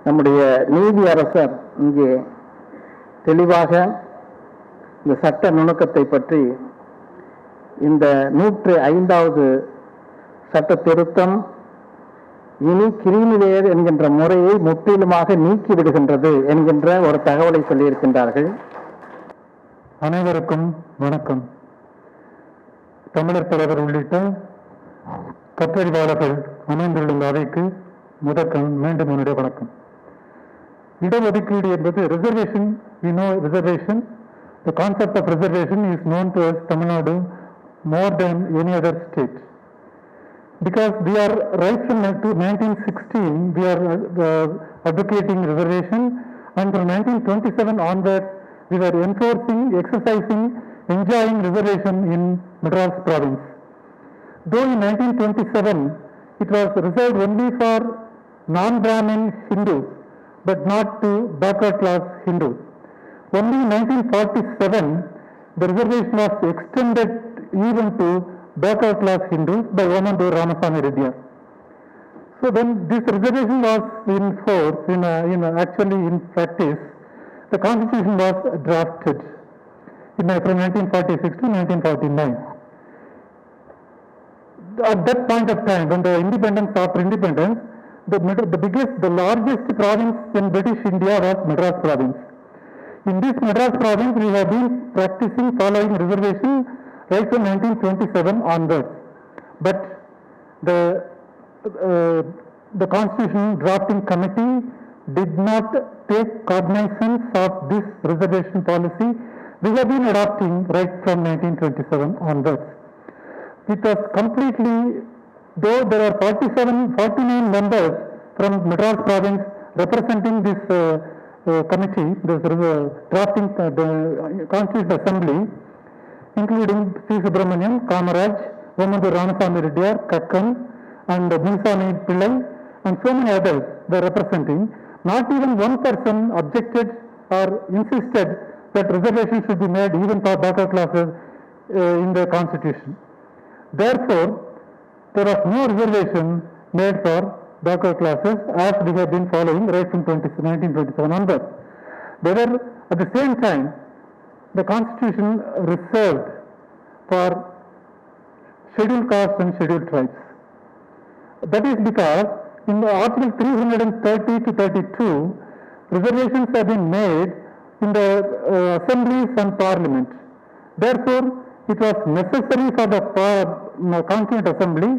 நம்முடைய நீதி அரசர் இங்கே தெளிவாக இந்த சட்ட நுணுக்கத்தை பற்றி இந்த 105வது சட்ட திருத்தம் இனி கிரிமிலேயர் என்கின்ற முறையை முற்றிலுமாக நீக்கிவிடுகின்றது என்கின்ற ஒரு தகவலை சொல்லியிருக்கின்றார்கள். அனைவருக்கும் வணக்கம். தமிழர் தலைவர் உள்ளிட்ட கற்றறிவாளர்கள் அமைந்துள்ள இந்த அவைக்கு முதற்கம் மீண்டும் என்னுடைய வணக்கம். இடஒதுக்கீடு என்பது reservation. Reservation, the concept of reservation is known to us Tamil Nadu more than any other state, because we are right from 1916 we are advocating reservation, and from 1927 onwards we were enforcing, exercising, enjoying reservation in Madras province. Though in 1927 it was reserved only for non-Brahmin Hindus but not to backward class Hindus. Only in 1947 the reservation was extended even to backward class Hindus by Omandur Ramasamy Reddyar. So when this reservation was in force, actually in practice, the constitution was drafted from 1946 to 1949. At that point of time, when the after independence, the largest province in British India was Madras province. In this Madras province, we have been practicing following reservation right from 1927 onwards. But the Constitution Drafting Committee did not take cognizance of this reservation policy we have been adopting right from 1927 onwards. It was completely, though there are 49 members from Madras province representing this committee, this drafting the Constituent Assembly, including C. Subramaniam, Kamaraj, Omandur Ramasamy Reddyar, Kakkan, and Muniswamy Pillai, and so many others were representing. Not even one person objected or insisted that reservation should be made even for backward classes in the Constitution. Therefore, there was no reservation made for backward classes as we have been following right from 1927 onwards. However, at the same time, the Constitution reserved for scheduled castes and scheduled tribes. That is because in the Article 330 to 32, reservations have been made in the assemblies and parliament. Therefore, it was necessary for the Constituent Assembly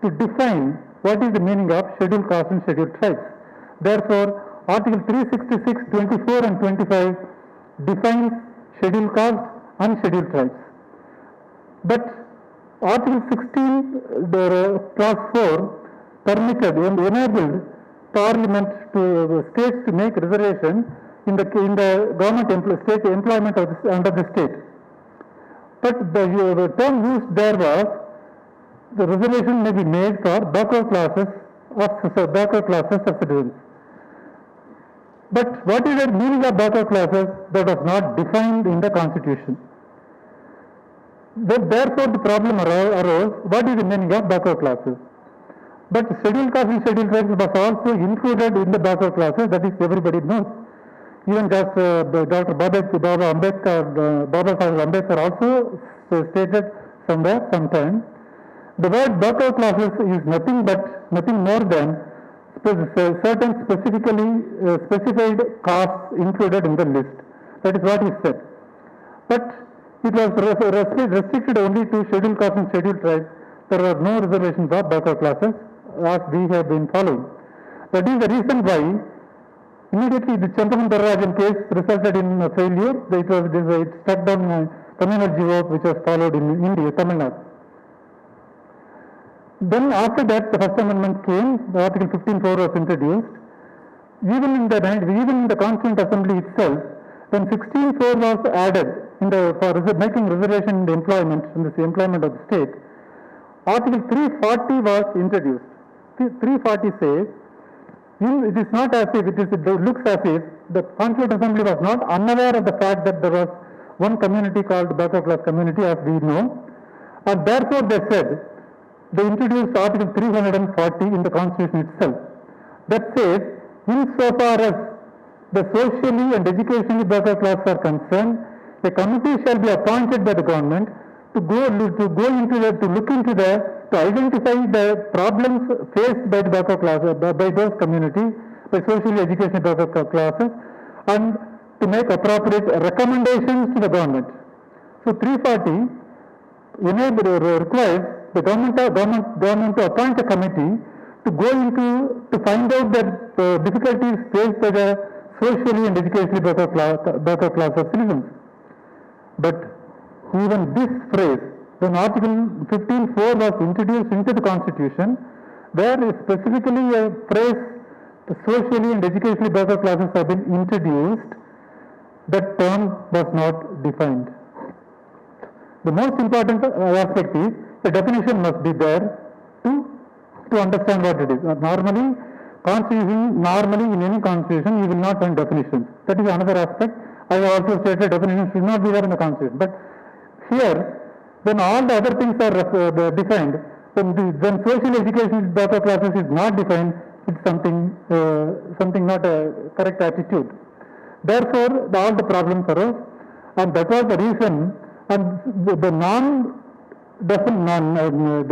to define what is the meaning of scheduled castes and scheduled tribes. Therefore, Article 366, 24 and 25 defines scheduled castes and scheduled tribes. But Article 16, clause 4, permitted and enabled Parliament to states to make reservation in the government state employment under the state. But the term used there was the reservation may be made for backward classes of citizens. But what is the meaning of backward classes? That was not defined in the Constitution. Therefore, the problem arose, what is the meaning of backward classes? But scheduled castes and scheduled tribes was also included in the backward classes, that is everybody knows. Even just Dr. Baba Saheb Ambedkar also stated somewhere, sometime, the word backward classes is nothing more than certain specified castes included in the list. That is what he said. But it was restricted only to scheduled castes and scheduled tribes. There were no reservations for backward classes as we have been following. That is the reason why immediately the Chandraman Dararajan case resulted in a failure. It struck down communal vote which was followed in India, Tamil Nadu. Then after that the First Amendment came, Article 15(4) was introduced. Even in the Constituent Assembly itself, when 16(4) was added for making reservation in the employment of the state, Article 340 was introduced. 340 says, it is not as if, it looks as if the Constituent Assembly was not unaware of the fact that there was one community called backward class community, as we know, and therefore they said, they introduced Article 340 in the Constitution itself. That says, insofar as the socially and educationally backward classes are concerned, a committee shall be appointed by the government to identify the problems faced by the backward classes, by those communities, by socially educational backward classes, and to make appropriate recommendations to the government. So 340 requires the government to appoint a committee to find out the difficulties faced by the socially and educationally backward class of citizens. But even this phrase, when Article 15(4) was introduced into the Constitution, where specifically a phrase, the socially and educationally backward classes have been introduced, that term was not defined. The most important aspect is the definition must be there to understand what it is. Normally in any constitution you will not find definitions. That is another aspect. I have also stated definition should not be there in the constitution. But here, when all the other things are defined, when social education backward classes is not defined, it's something not a correct attitude. Therefore, all the problems arose, and that was the reason. And the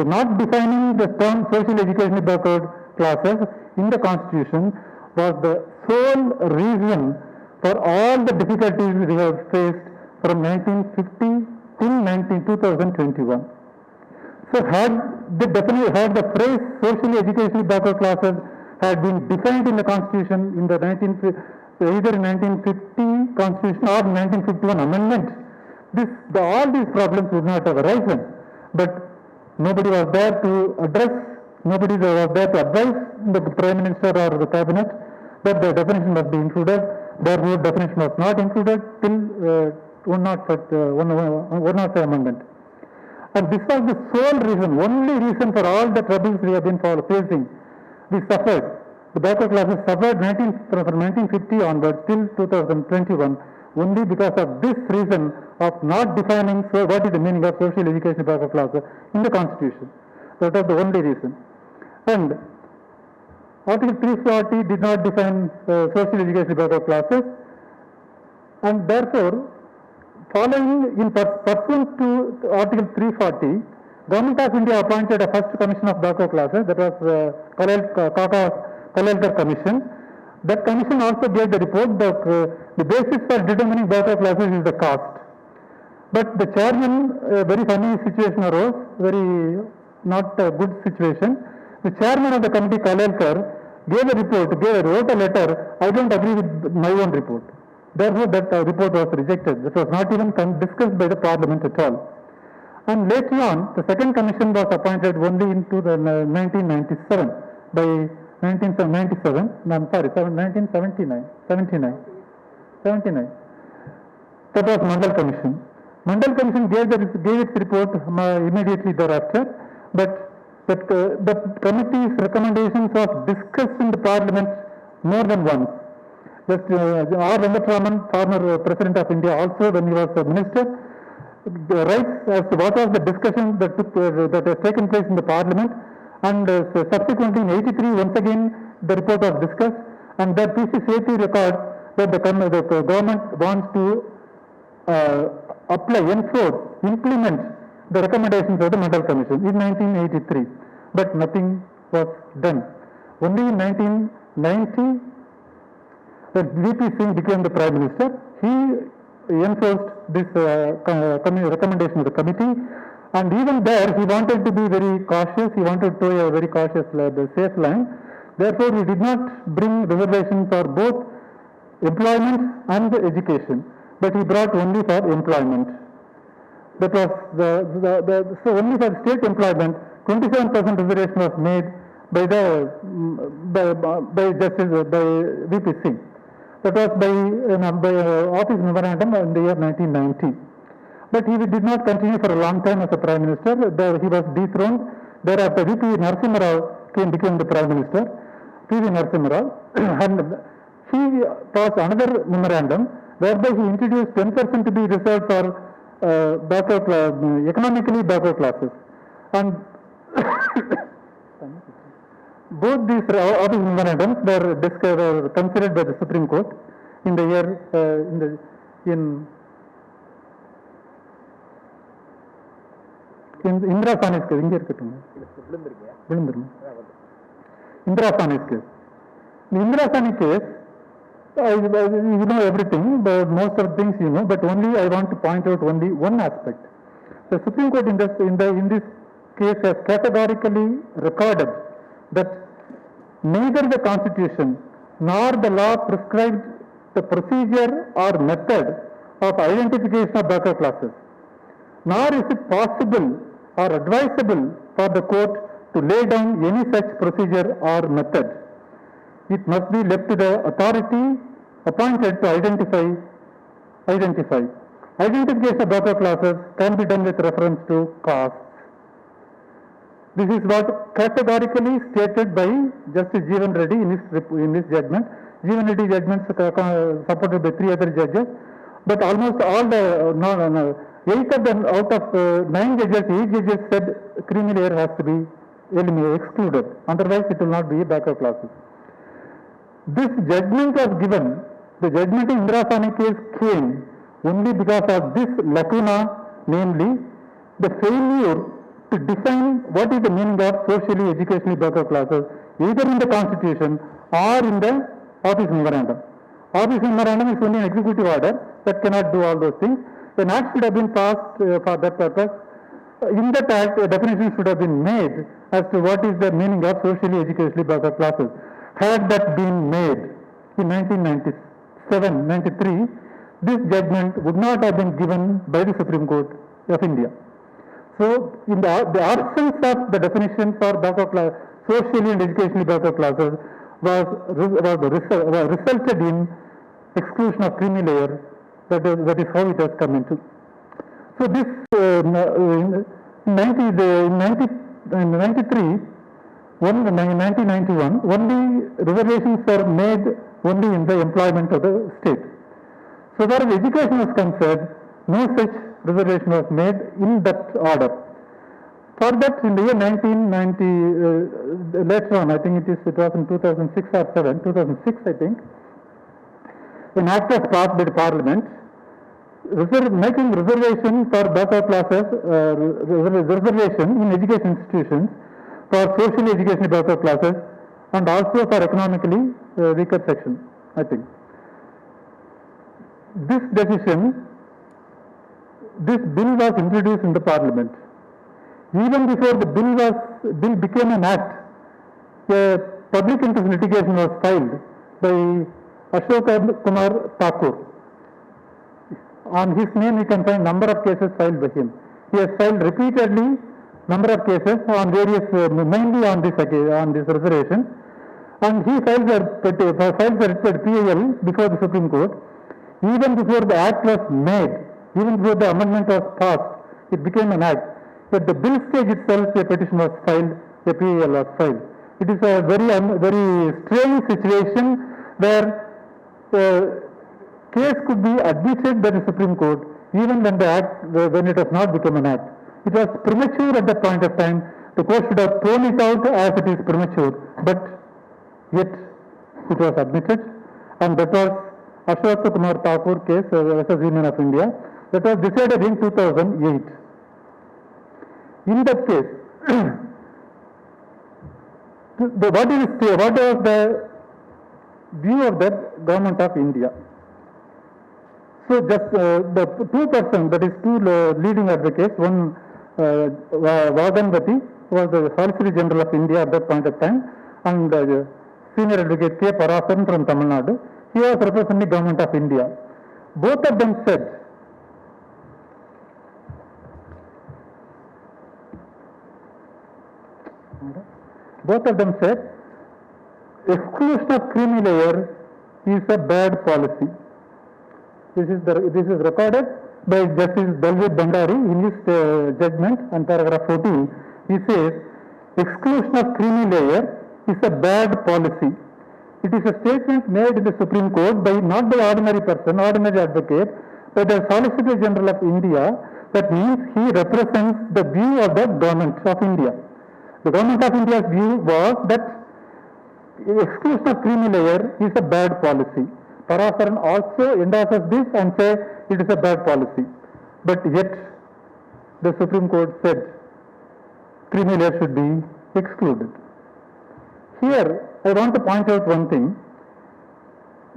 not defining the term social education backward classes in the Constitution was the sole reason for all the difficulties we have faced from 1950 till 2021. So had the phrase socially educationally backward classes had been defined in the Constitution in the either in 1950 Constitution or 1951 amendment, all these problems would not have arisen. But nobody was there to address, nobody was there to advise the Prime Minister or the Cabinet that the definition must be included. Therefore, definition was not included till 105 amendment. And this was the sole reason, only reason for all the troubles we have been facing. We suffered. The backward classes suffered from 1950 onwards till 2021. Only because of this reason of not defining what is the meaning of social education backward classes in the Constitution. That was the only reason. And Article 340 did not define social education backward classes, and therefore, pursuant to Article 340, Government of India appointed a first commission of backward classes, that was Kalelkar Commission. That commission also gave the report that the basis for determining backward classes is the caste. But the chairman, a very funny situation arose, very not a good situation. The chairman of the committee, Kalelkar, wrote a letter, I don't agree with my own report. Therefore, that report was rejected. That was not even discussed by the Parliament at all. And later on, the second commission was appointed only in 1997 by 1979. That was Mandal Commission. Mandal Commission gave its report immediately thereafter, but the committee's recommendations was discussed in the Parliament more than once. Just R. Venkatraman, former President of India, also when he was a minister, writes as to what was the discussion that has taken place in the Parliament. And subsequently in 83, once again, the report was discussed, and that PC Sethi records that the government wants to implement the recommendations of the Mandal Commission in 1983, but nothing was done. Only in 1990, when VP Singh became the Prime Minister, he enforced this recommendation of the committee. And even there, he wanted to be very cautious. He wanted to toe a very cautious, safe line. Therefore, he did not bring reservations for both employment and education, but he brought only for employment. That was so only for state employment, 27% reservation was made by VP Singh. That was by office memorandum in the year 1990. But he did not continue for a long time as a Prime Minister. He was dethroned. Thereafter, V.P. Narasimha Rao became the Prime Minister. P.V. Narasimha Rao. And he passed another memorandum whereby he introduced 10% to be reserved for economically backward classes. And Both these office memorandums were considered by the Supreme Court in the year in Indira Sawhney's case. இங்கே இருக்கட்டும், விழுந்துரும். Indira Sawhney's case. The Indira Sawhney case, you know everything, but most of the things you know, but only I want to point out only one aspect. The Supreme Court in this case has categorically recorded that neither the Constitution nor the law prescribed the procedure or method of identification of backward classes, nor is it possible or advisable for the court to lay down any such procedure or method. It must be left to the authority appointed to identify. Identification of backward classes can be done with reference to castes. This is what categorically stated by Justice Jeevan Reddy in his judgment. Jeevan Reddy judgments supported by 3 other judges, but almost all the 8 of them out of 9 judges, 8 judges said creamy layer has to be excluded, otherwise it will not be backward classes. This judgment was given, the judgment in Indira Sawhney case came only because of this lacuna, namely the failure to define what is the meaning of socially, educationally backward classes, either in the Constitution or in the office memorandum. Office memorandum is only an executive order that cannot do all those things. An act should have been passed for that purpose. In that act, a definition should have been made as to what is the meaning of socially, educationally backward classes. Had that been made in 1993, this judgment would not have been given by the Supreme Court of India. So, in the absence of the definition for backward class, socially and educationally backward classes resulted in exclusion of creamy layer. That is how it has come into. So this in 1991, only reservations were made only in the employment of the state. So far as education was concerned, no such reservation was made in that order. For that, in the year 1990, later on, I think it was in 2006 or 2006, I think, an act was passed by the Parliament making reservation for backward classes, reservation in education institutions for socially educational backward classes and also for economically weaker section, I think. This bill was introduced in the Parliament. Even before the bill became an act, a public interest litigation was filed by Ashok Kumar Thakur. On his name you can find number of cases filed by him. He has filed repeatedly number of cases on various, mainly on this reservation, and he filed a PIL before the Supreme Court. Even before the act was made, even before the amendment was passed, it became an act. At the bill stage itself, a petition was filed, a PIL was filed. It is a very strange situation where case could be admitted by the Supreme Court even when it has not become an act. It was premature at that point of time. The court should have thrown it out as it is premature, but yet it was admitted, and that was Ashok Kumar Thakur case versus Union of India. That was decided in 2008. In that case, what was the view of the government of India? So just the two persons, that is two leading advocates, one Vaganvati was the Solicitor General of India at that point of time, and Senior Advocate K. Parasaran from Tamil Nadu. He was representing Government of India. Both of them said exclusion of creamy layer is a bad policy. This is recorded by Justice Dalvid Bhandari in his judgment on paragraph 14. He says exclusion of creamy layer is a bad policy. It is a statement made in the Supreme Court not by ordinary person, ordinary advocate, but the Solicitor General of India. That means he represents the view of the Government of India. The Government of India's view was that exclusion of creamy layer is a bad policy. Parasaran also endorses this and say it is a bad policy. But yet the Supreme Court said creamy layer should be excluded. Here I want to point out one thing.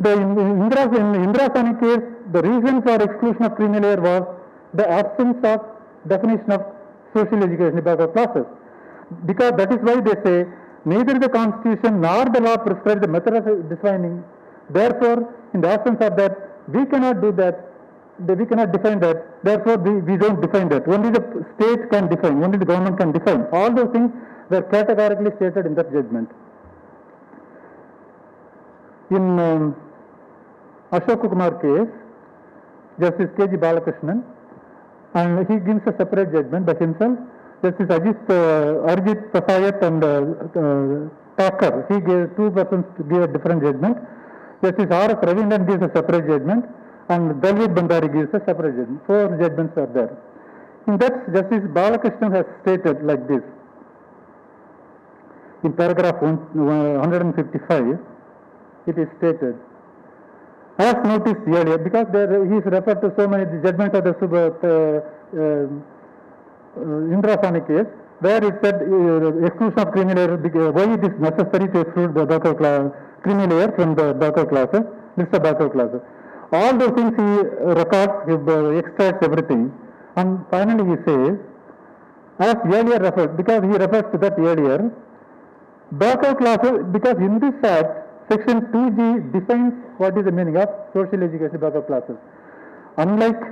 In Indrasani case, the reason for exclusion of creamy layer was the absence of definition of social education backward classes. Because that is why they say neither the constitution nor the law prescribe the method of defining. Therefore, in the absence of that, we cannot do that. We cannot define that. Therefore, we don't define that. Only the state can define. Only the government can define. All those things were categorically stated in that judgment. In Ashok Kumar case, Justice K.G. Balakrishnan, and he gives a separate judgment by himself. Justice Arjit Pasayat and Thakur, he gave two persons to give a different judgment. Justice R.S. Ravindran gives a separate judgment, and Dalvik Bandari gives a separate judgment. Four judgments are there. In that, Justice Balakrishnan has stated like this. In paragraph 155, it is stated, as noticed earlier, because there he is referred to so many judgments of the Indrasani case, where it said exclusion of creamy layer, why it is necessary to exclude the backward class, creamy layer from the backward classes, list of backward classes. All those things he records, he extracts everything, and finally he says, as earlier referred, because he refers to that earlier, backward classes, because in this act, Section 2G defines what is the meaning of social education backward classes. Unlike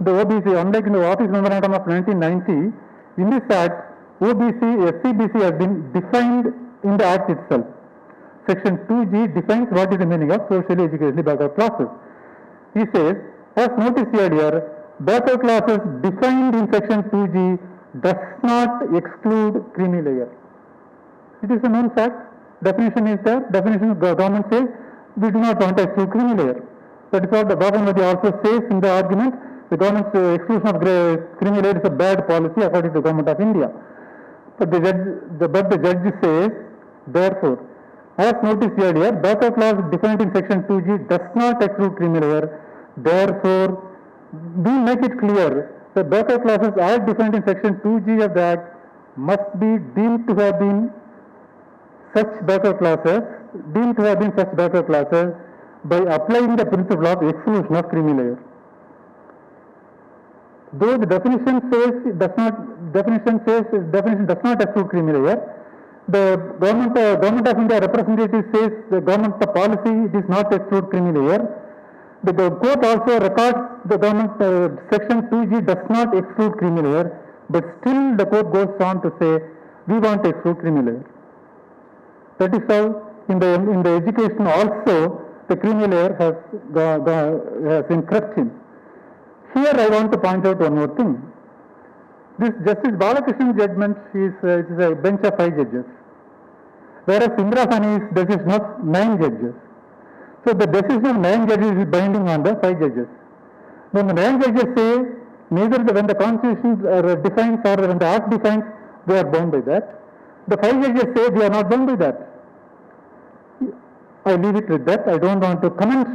the OBC, unlike in the Office Memorandum of 1990, in this act, OBC, SCBC has been defined in the act itself. Section 2G defines what is the meaning of social education backward classes. He says, as noticed earlier, backward classes defined in Section 2G does not exclude creamy layer. It is a known fact. Definition is there. Definition of government says we do not want to exclude creamy layer. That is what the government also says in the argument. The government's exclusion of creamy layer is a bad policy according to the government of India. But the judge says, therefore, as noticed earlier, backward class defined in Section 2G does not exclude creamy layer. Therefore, we make it clear that backward classes as defined in Section 2G of the Act must be deemed to have been such backward classes by applying the principle of exclusion of creamy layer. Though the definition does not exclude creamy layer, the government of India representative says the government policy does not exclude creamy layer. The court also records the government Section 2G does not exclude creamy layer, but still the court goes on to say we want to exclude creamy layer. That is how in the education also the creamy layer has been crept in. Here I want to point out one more thing. This Justice Balakrishnan judgment is a bench of 5 judges, whereas Indrasani's decision of 9 judges. So the decision of 9 judges is binding on the 5 judges. When the 9 judges say neither when the Constitution defines or when the Act defines, they are bound by that. The 5 judges say they are not bound by that. I leave it with that. I don't want to comment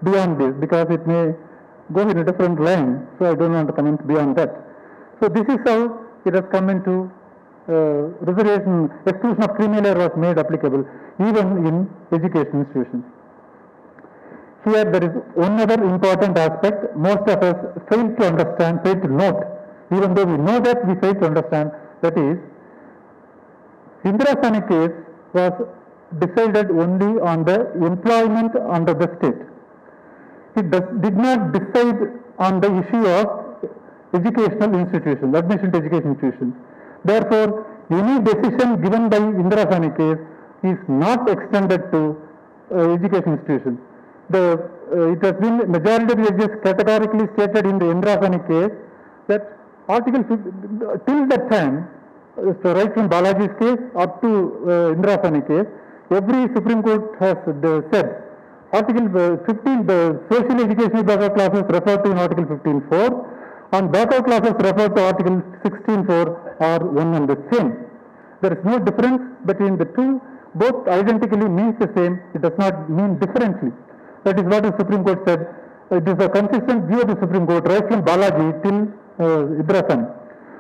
beyond this because it may go in a different line. So I don't want to comment beyond that. So this is how it has come into reservation. Exclusion of creamy layer was made applicable even in education institutions. Here there is one other important aspect most of us fail to understand, fail to note. Even though we know that, we fail to understand. That is, Indrasani case was decided only on the employment under the state. It did not decide on the issue of educational institutions, admission to education institutions. Therefore, any decision given by Indrasani case is not extended to education institutions. It has been majority of judges categorically stated in the Indrasani case that till that time, so right from Balaji's case up to Indrasani case, every Supreme Court has said Article 15, the social education backward classes referred to in Article 15.4 and backward classes referred to Article 16.4 are one and the same. There is no difference between the two. both identically means the same, it does not mean differently. That is what the Supreme Court said. It is a consistent view of the Supreme Court right from Balaji till Indrasani.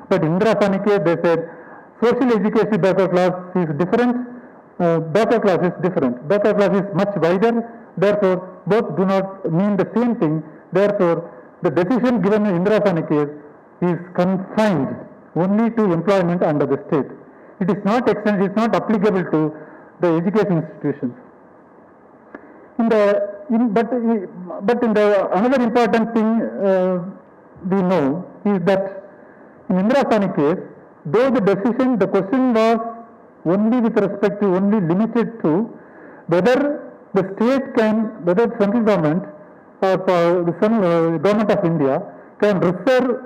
But Indrasani case, they said social education backward class is different, backward class is different. Backward class is much wider, therefore both do not mean the same thing. Therefore, the decision given in Indrasani case is confined only to employment under the state. It is not extended, it is not applicable to the education institutions. But in the another important thing we know is that in Indrasani case, though the decision, the question was only with respect to, only limited to whether the state can, whether central government or the government of India can reserve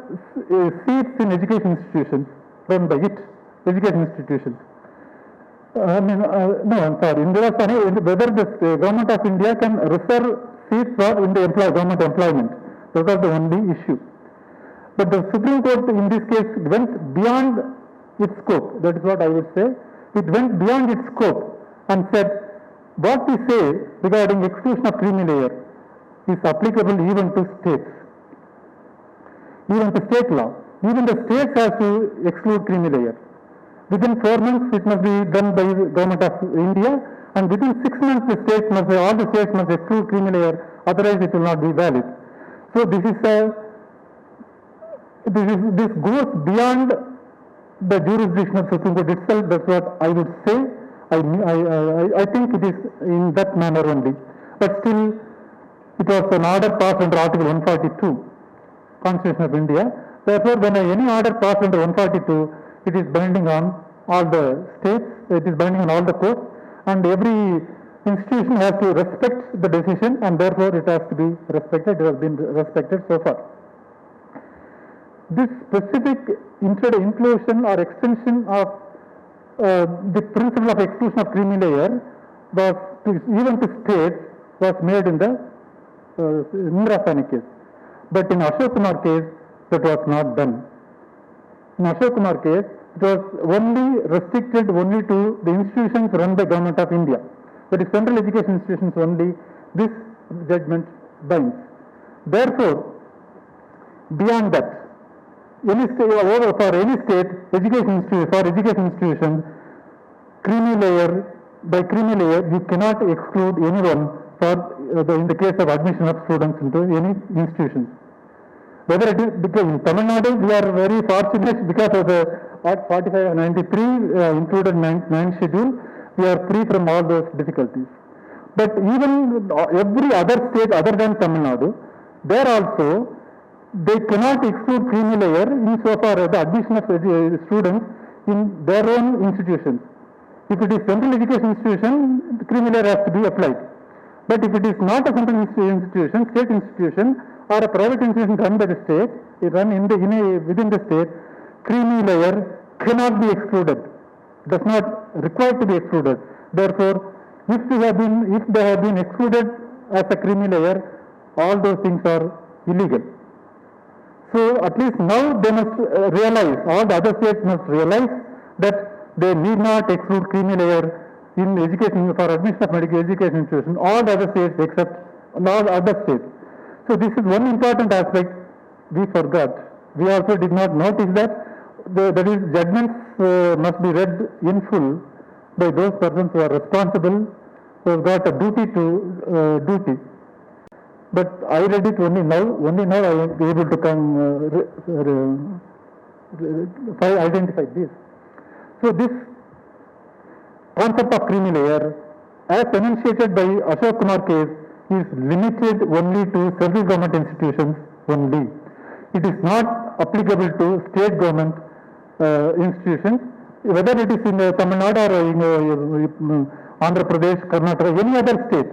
seats in education institutions run by it, education institutions. No, I'm sorry. In Indrasani, whether the government of India can reserve seats for in the government employment. That was the only issue. But the Supreme Court in this case went beyond its scope. That is what I would say. It went beyond its scope and said, what we say regarding exclusion of creamy layer is applicable even to states, even to state law. Even the states have to exclude creamy layer. Within 4 months, it must be done by the government of India, and within 6 months, the states must, all the states must exclude creamy layer, otherwise it will not be valid. So this goes beyond the jurisdiction of Supreme Court itself. That's what I would say. I think it is in that manner only. But still, it was an order passed under Article 142, Constitution of India. Therefore, when any order passed under 142, it is binding on all the states, it is binding on all the courts, and every institution has to respect the decision, and therefore it has to be respected. It has been respected so far. This specific inclusion or extension of the principle of exclusion of creamy layer was even to states was made in the Indrasani case. But in Ashok Kumar case, that was not done. In Ashok Kumar case, it was only restricted only to the institutions run by Government of India. That is central education institutions only, this judgment binds. Therefore, beyond that, any state, for any state, education institutions, creamy layer, by creamy layer, you cannot exclude anyone for in the case of admission of students into any institutions. Whether it is because in Tamil Nadu, we are very fortunate because of the Act 45 and 93 included 9th schedule, we are free from all those difficulties. But even every other state other than Tamil Nadu, there also, they cannot exclude creamy layer insofar as the admission of students in their own institutions. If it is central education institution, the creamy layer has to be applied. But if it is not a central institution, state institution, or a private institution run by the state, run within the state, creamy layer cannot be excluded, does not require to be excluded. Therefore, if they have been excluded as a creamy layer, all those things are illegal. So at least now they must realize, all the other states must realize that they need not exclude creamy layer in education for admission of medical education institution, all the other states except all other states. So this is one important aspect we forgot. We also did not notice that that is judgments must be read in full by those persons who are responsible, who have got a duty to duty. But I read it only now I am able to come identify this. So this concept of creamy layer, as enunciated by Ashok Kumar case, is limited only to central government institutions only. It is not applicable to state government institutions, whether it is in Tamil Nadu or in Andhra Pradesh, Karnataka, any other state.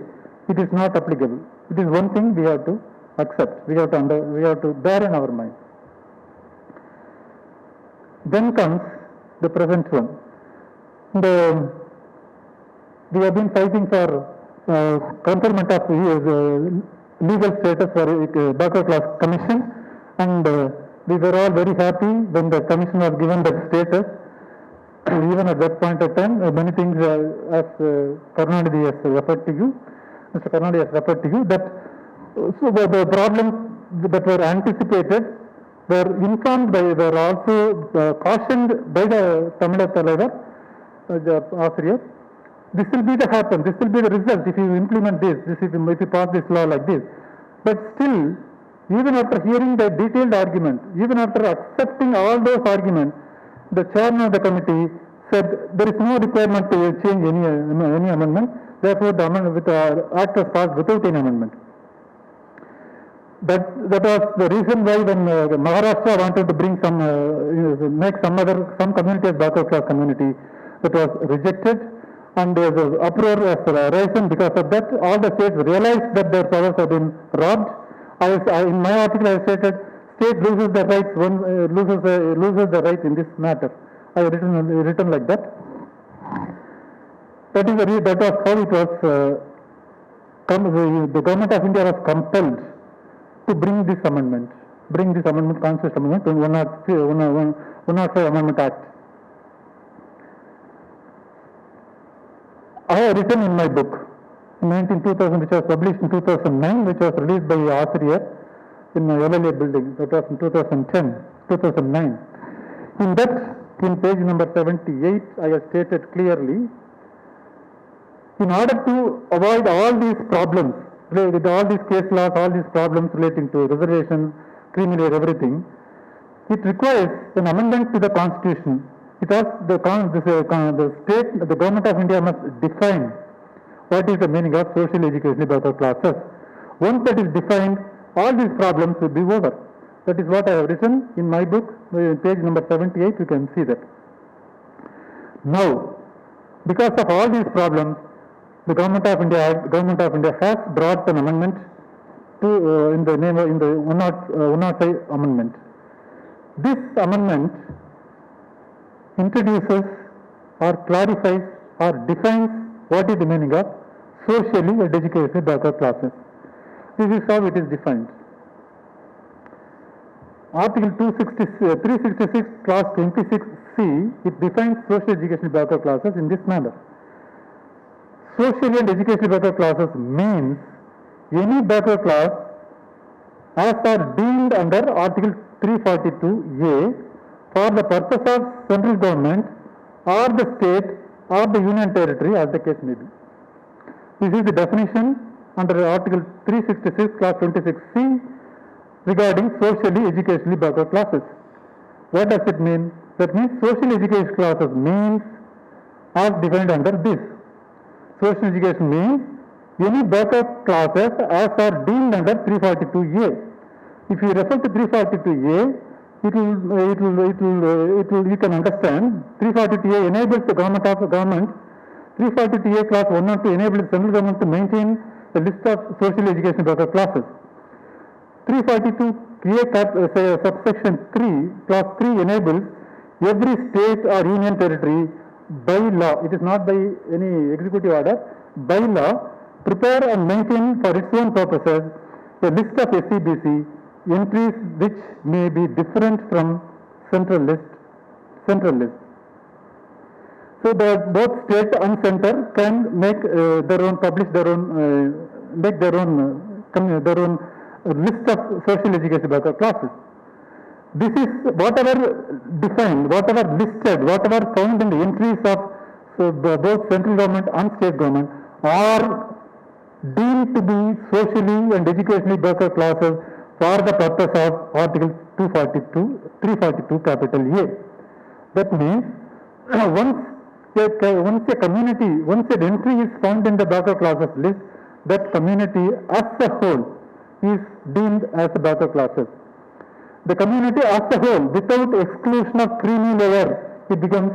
It is not applicable. It is one thing we have to accept. We have to bear in our mind. Then comes the present one. We have been fighting for conferment of legal status for backward class commission, and we were all very happy when the commission was given that status. even at that point of time, many things, as Karunanidhi has referred to you, Mr. Karunanidhi has referred to you, that so the problems that were anticipated were informed by, were also cautioned by the Tamil Talaivar, the Asriyar. This will be the happen, this will be the result if you implement this, if you pass this law like this. But still, even after hearing the detailed argument, even after accepting all those arguments, the chairman of the committee said there is no requirement to change any amendment. Therefore, the amendment with the act was passed without any amendment. That was the reason why when Maharashtra wanted to bring some, make some community as backward class community, that was rejected, and there was uproar was arisen because of that. All the states realized that their powers have been robbed. In my article, I stated, state loses the rights, one loses the right in this matter. I have written like that. That was how it was. The government of India was compelled to bring this amendment, constitutional amendment, 105 Amendment Act. I have written in my book, in 2000, which was published in 2009, which was released by Asriyar in LLA building, that was in 2009. In that, in page number 78, I have stated clearly, in order to avoid all these problems, with all these case laws, all these problems relating to reservation, creamy layer, everything, it requires an amendment to the constitution. Because the state, the government of India must define what is the meaning of social educationally backward classes. Once that is defined, all these problems will be over. That is what I have written in my book, page number 78, you can see that. Now, because of all these problems, the government of India has brought an amendment to in the 105 amendment. This amendment introduces or clarifies or defines what is the meaning of socially and educationally backward classes. This is how it is defined. Article 366, clause 26C, it defines social educational backward classes in this manner. Socially and educational backward classes means any backward class as are deemed under Article 342A for the purpose of central government or the state or the union territory, as the case may be. This is the definition under Article 366, clause 26C regarding socially educationally backward classes. What does it mean? That means social education classes means as defined under this. Social education means any backward classes as are deemed under 342A. If you refer to 342A, you can understand 342A enables the government, 342A class 1 and 2 enables the central government to maintain a list of social education backward classes. 342A subsection 3, class 3 enables every state or union territory by law, it is not by any executive order, by law, prepare and maintain for its own purposes a list of SCBC entries which may be different from central list. So that both state and center can make their own, publish their own, make their own list of social education backward classes. This is whatever defined, whatever listed, whatever found in the entries of both central government and state government are deemed to be socially and educationally backward classes for the purpose of Article 342 capital A. That means once an entry is found in the backward classes list, that community as a whole is deemed as a backward classes. The community as a whole, without exclusion of creamy layer, it becomes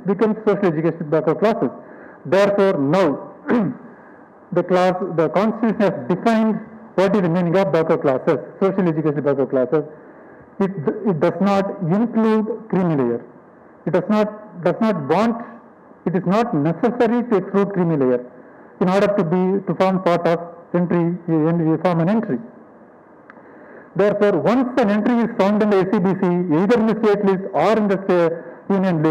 becomes social education backward classes. Therefore, now the Constitution has defined what is the meaning of backward classes, social education backward classes. It does not include creamy layer. It does not want. It is not necessary to exclude creamy layer in order to form part of form an entry. Therefore, once an entry is found in the SCBC, either in the state list or in the union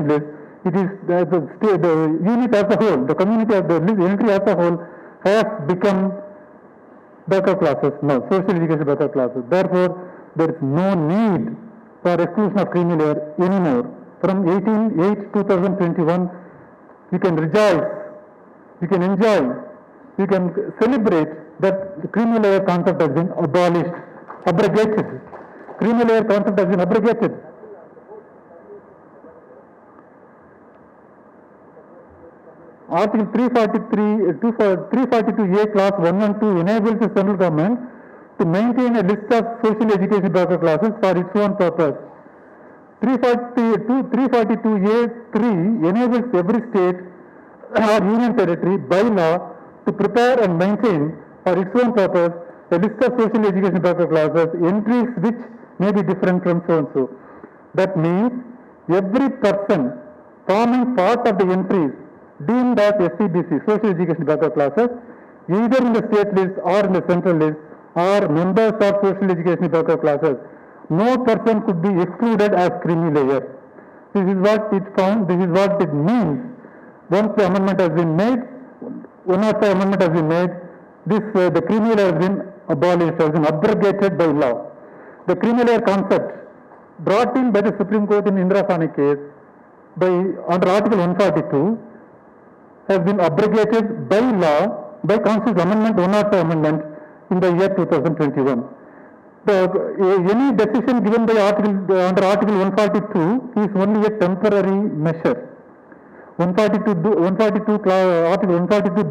list, it is the unit as a whole, the community of the entry as a whole has become backup classes now, social education backup classes. Therefore, there is no need for exclusion of creamy layer anymore. From 18/8/2021, you can rejoice, you can enjoy, you can celebrate that the creamy layer concept has been abolished, abrogated. Creamy layer concept has been abrogated. Article 342A class 1 and 2 enables the central government to maintain a list of social education backup classes for its own purpose. 342A3 enables every state or union territory by law to prepare and maintain for its own purpose a list of social education backup classes, entries which may be different from so and so. That means every person forming part of the entries deemed as SCBC, social education backup classes, either in the state list or in the central list, are members of social education backup classes. No person could be excluded as creamy layer. This is what it found, this is what it means. Once the amendment has been made, the creamy layer has been abolished, has been abrogated by law. The creamy layer concept brought in by the Supreme Court in Indira Sawhney case under Article 142 has been abrogated by law by Constitutional Amendment 102 Amendment in the year 2021. Any decision given by under Article 142 is only a temporary measure. Article 142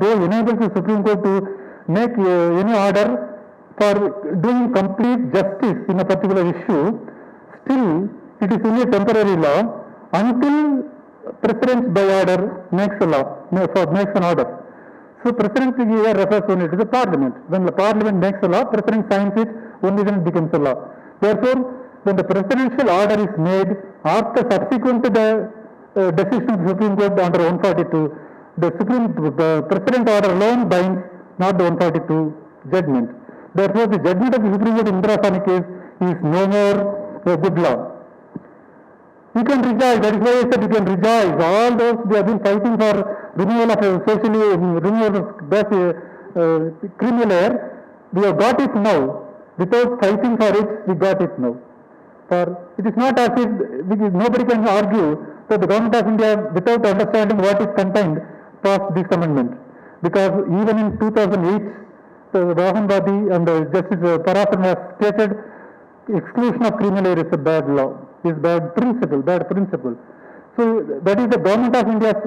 though enables the Supreme Court to make any order for doing complete justice in a particular issue, still it is only a temporary law until President by order makes a law, makes an order. So President here refers only to the Parliament. When the Parliament makes a law, President signs it, only then it becomes a law. Therefore, when the presidential order is made after subsequent to the decision of the Supreme Court under 142, the President order alone binds, not the 142 judgment. Therefore, the judgment of the Supreme Court in Indira Sawhney case is no more a good law. You can rejoice, that is why I said you can rejoice. All those we have been fighting for removal of creamy layer, we have got it now. Without fighting for it, we got it now. For it is not as if nobody can argue that the Government of India, without understanding what is contained, passed this amendment. Because even in 2008, Rohan Badi and Justice Parasan has stated exclusion of creamy layer is a bad law, is bad principle. So that is the Government of India's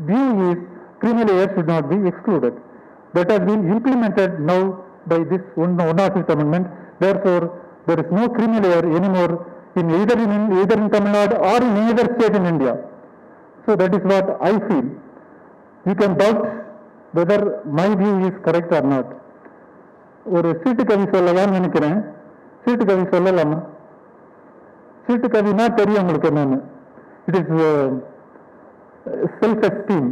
view is creamy layer should not be excluded. That has been implemented now by this 106th amendment. Therefore, there is no creamy layer anymore in either in Tamil Nadu or in any other state in India. So that is what I feel. You can doubt whether my view is correct or not. ஒரு சீட்டு கவி சொல்லலாம்னு நினைக்கிறேன். சீட்டு கவி சொல்லலாமா? சீட்டு கவினா தெரியும் உங்களுக்கு என்னன்னு. It is self-esteem.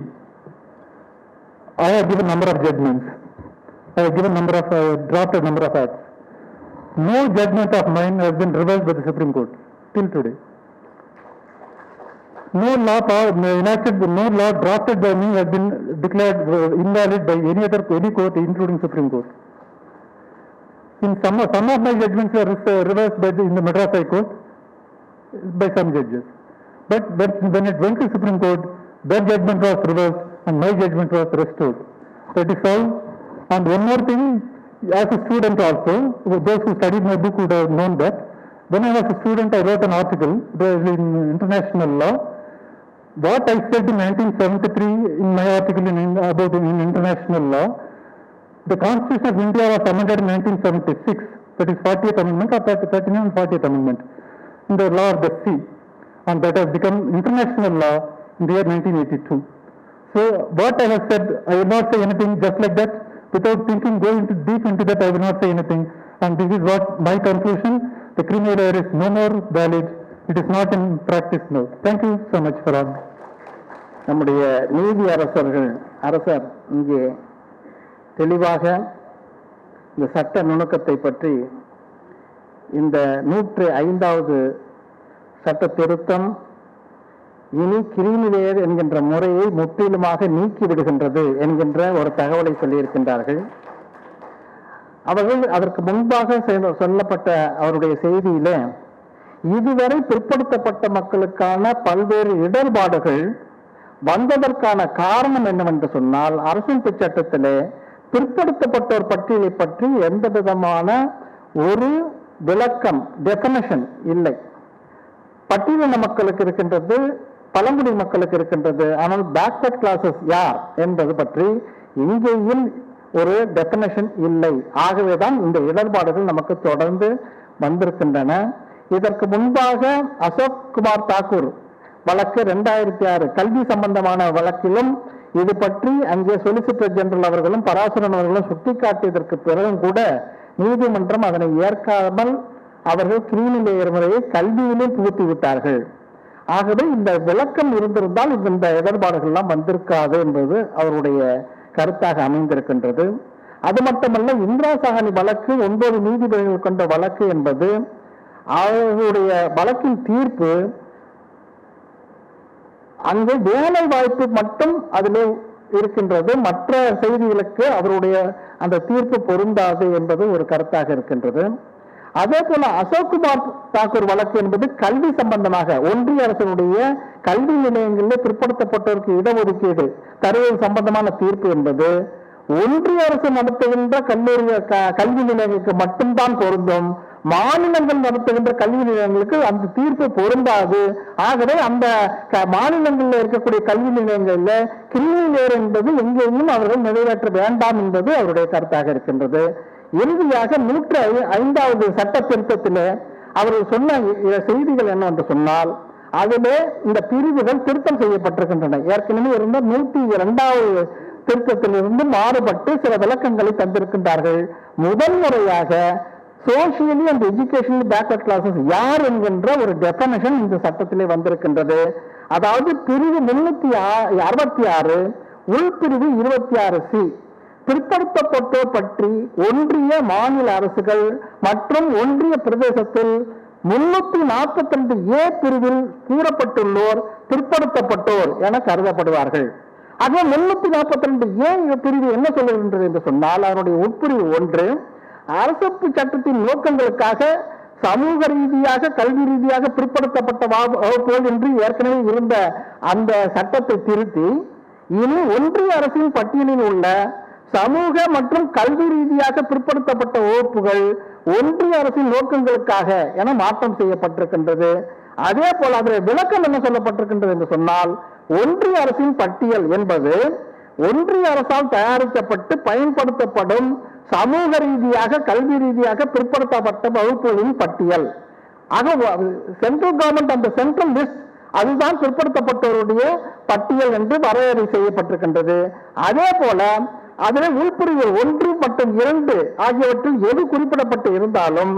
I have given number of judgments. I have given drafted number of acts. No judgment of mine has been reversed by the Supreme Court till today. No law drafted by me has been declared invalid by any court, including Supreme Court. In some of my judgments were reversed in the Madras High Court by some judges. But when it went to Supreme Court, their judgment was reversed and my judgment was restored. That is all. And one more thing, as a student also, those who studied my book would have known that when I was a student, I wrote an article in international law. What I said in 1973 in my article about international law, the Constitution of India was amended in 1976, that is 40th Amendment or 39th and 40th Amendment, in the law of the sea, and that has become international law in the year 1982. So what I have said, I will not say anything just like that. Without thinking, going deep into that, I will not say anything. And this is what my conclusion. The creamy layer is no more valid. It is not in practice now. Thank you so much for all. நம்முடைய நீதி அரசர் இங்கே தெளிவாக இந்த சட்ட நுணுக்கத்தை பற்றி இந்த 105வது சட்ட திருத்தம் இனி கிரீமி லேயர் என்கின்ற முறையை முற்றிலுமாக நீக்கி விடுகின்றது என்கின்ற ஒரு தகவலை சொல்லியிருக்கின்றார்கள். அவர்கள் அதற்கு முன்பாக சொல்லப்பட்ட அவருடைய செய்தியில இதுவரை பிற்படுத்தப்பட்ட மக்களுக்கான பல்வேறு இடர்பாடுகள் வந்ததற்கான காரணம் என்னவென்று சொன்னால், அரசியல் சட்டத்திலே பிற்படுத்தப்பட்டோர் பட்டியலை பற்றி எந்த விதமான ஒரு விளக்கம் டெஃபினிஷன் இல்லை. பட்டியலின மக்களுக்கு இருக்கின்றது, பழங்குடி மக்களுக்கு இருக்கின்றது, ஆனால் பேக்வர்ட் கிளாஸஸ் யார் என்பது பற்றி இங்கேயும் ஒரு டெஃபினிஷன் இல்லை. ஆகவேதான் இந்த இடர்பாடுகள் நமக்கு தொடர்ந்து வந்திருக்கின்றன. இதற்கு முன்பாக அசோக் குமார் தாக்கூர் வழக்கு 2006 கல்வி சம்பந்தமான வழக்கிலும் இது பற்றி அங்கே சொலிசிட்டர் ஜெனரல் அவர்களும் பராசரன் அவர்களும் சுட்டிக்காட்டியதற்கு பிறகும் கூட நீதிமன்றம் அதனை ஏற்காமல் அவர்கள் கிரீமி லேயர் முறையை கல்வியிலும் புகுத்தி விட்டார்கள். ஆகவே இந்த விளக்கம் இருந்திருந்தால் இந்த இடர்பாடுகள் எல்லாம் வந்திருக்காது என்பது அவருடைய கருத்தாக அமைந்திருக்கின்றது. அது மட்டுமல்ல, இந்திரா சாஹனி வழக்கு 9 நீதிபதிகள் கொண்ட வழக்கு என்பது அவருடைய வழக்கின் தீர்ப்பு அங்கு வேலை வாய்ப்பு மட்டும் அதிலே இருக்கின்றது, மற்ற செய்திகளுக்கு அவருடைய அந்த தீர்ப்பு பொருந்தாது என்பது ஒரு கருத்தாக இருக்கின்றது. அதே போல அசோக் குமார் தாக்கூர் வழக்கு என்பது கல்வி சம்பந்தமாக ஒன்றிய அரசினுடைய கல்வி நிலையங்களில் பிற்படுத்தப்பட்டோருக்கு இடஒதுக்கீடு தருவது சம்பந்தமான தீர்ப்பு என்பது ஒன்றிய அரசு நடத்துகின்ற கல்வி நிலையங்களுக்கு மட்டும்தான் பொருந்தும், மாநிலங்கள் நடத்துகின்ற கல்வி நிலையங்களுக்கு அந்த தீர்ப்பு பொருந்தாது. ஆகவே அந்த மாநிலங்களில் இருக்கக்கூடிய கல்வி நிலையங்களில் கிரீமி லேயர் என்பது எங்கேயும் அவர்கள் நிறைவேற்ற வேண்டாம் என்பது அவருடைய கருத்தாக இருக்கின்றது. இறுதியாக 105வது சட்ட திருத்தத்திலே அவர்கள் சொன்ன செய்திகள் என்னவென்று சொன்னால், அதிலே இந்த பிரிவுகள் திருத்தம் செய்யப்பட்டிருக்கின்றன. ஏற்கனவே இருந்த 102வது திருத்தத்திலிருந்து மாறுபட்டு சில விளக்கங்களை தந்திருக்கின்றார்கள். முதன்முறையாக socially and educational backward classes யார் என்கின்ற ஒரு டெஃபினிஷன் இந்த சட்டத்திலே வந்திருக்கின்றது. அதாவது பிரிவு 366 உள்பிரிவு 26C பிற்படுத்தப்பட்டோர் பற்றி ஒன்றிய மாநில அரசுகள் மற்றும் ஒன்றிய பிரதேசத்தில் 342A பிரிவில் கூறப்பட்டுள்ளோர் பிற்படுத்தப்பட்டோர் என கருதப்படுவார்கள். ஆக 342A பிரிவு என்ன சொல்லுகின்றது என்று சொன்னால், அதனுடைய உட்பிரிவு 1 அரசு சட்டத்தின் நோக்கங்களுக்காக சமூக ரீதியாக கல்வி ரீதியாக பிற்படுத்தப்பட்ட வகுப்புகள் என்று ஏற்கனவே இருந்த அந்த சட்டத்தை திருத்தி இனி ஒன்றிய அரசின் பட்டியலில் உள்ள சமூக மற்றும் கல்வி ரீதியாக பிற்படுத்தப்பட்ட வகுப்புகள் ஒன்றிய அரசின் நோக்கங்களுக்காக என மாற்றம் செய்யப்பட்டிருக்கின்றது. அதே போல அதில் விளக்கம் என்ன சொல்லப்பட்டிருக்கின்றது என்று சொன்னால், ஒன்றிய அரசின் பட்டியல் என்பது ஒன்றிய அரசால் தயாரிக்கப்பட்டு பயன்படுத்தப்படும் சமூக ரீதியாக கல்வி ரீதியாக பிற்படுத்தப்பட்ட வகுப்புகளின் பட்டியல். ஆக சென்ட்ரல் கவர்மெண்ட் அந்த சென்ட்ரல் லிஸ்ட் அதுதான் பிற்படுத்தப்பட்டவருடைய பட்டியல் என்று வரையறை செய்யப்பட்டிருக்கின்றது. அதே போல அதில் உள்பிரிவு 1 மற்றும் 2 ஆகியவற்றில் எது குறிப்பிடப்பட்டு இருந்தாலும்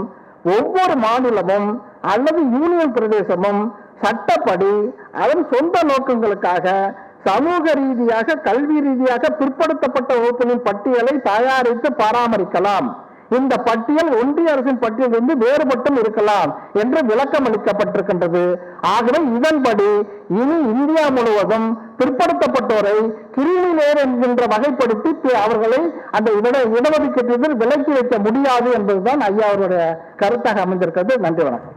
ஒவ்வொரு மாநிலமும் அல்லது யூனியன் பிரதேசமும் சட்டப்படி அதன் சொந்த நோக்கங்களுக்காக சமூக ரீதியாக கல்வி ரீதியாக பிற்படுத்தப்பட்ட வகுப்புகளின் பட்டியலை தயாரித்து பராமரிக்கலாம். இந்த பட்டியல் ஒன்றிய அரசின் பட்டியலிருந்து வேறுபட்டும் இருக்கலாம் என்று விளக்கம் அளிக்கப்பட்டிருக்கின்றது. ஆகவே இதன்படி இனி இந்தியா முழுவதும் பிற்படுத்தப்பட்டோரை கிரீமி லேயர் என்கின்ற வகைப்படுத்தி அவர்களை அந்த இடஒதுக்கீட்டில் விலக்கி வைக்க முடியாது என்பதுதான் ஐயா அவருடைய கருத்தாக அமைந்திருக்கிறது. நன்றி, வணக்கம்.